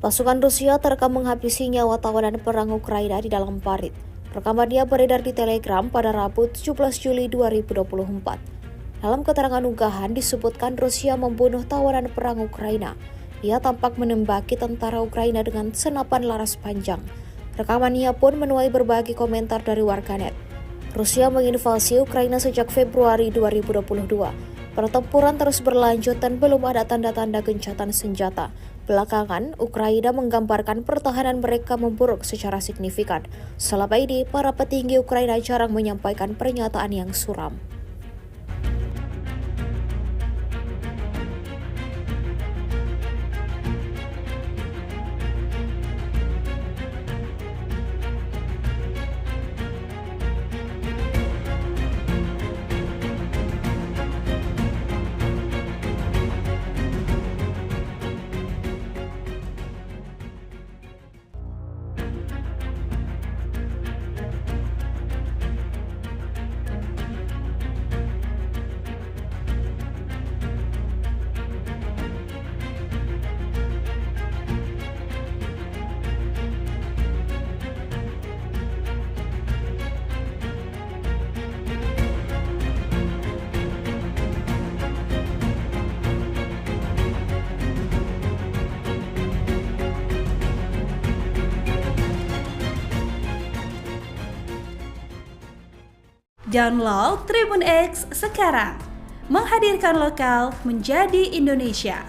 Pasukan Rusia terekam menghabisi nyawa tawanan perang Ukraina di dalam parit. Rekamannya beredar di Telegram pada Rabu 17 Juli 2024. Dalam keterangan unggahan disebutkan Rusia membunuh tawanan perang Ukraina. Ia tampak menembaki tentara Ukraina dengan senapan laras panjang. Rekamannya pun menuai berbagai komentar dari warganet. Rusia menginvasi Ukraina sejak Februari 2022. Pertempuran terus berlanjut dan belum ada tanda-tanda gencatan senjata. Belakangan, Ukraina menggambarkan pertahanan mereka memburuk secara signifikan. Selama ini, para petinggi Ukraina jarang menyampaikan pernyataan yang suram. Download Tribun X sekarang, menghadirkan lokal menjadi Indonesia.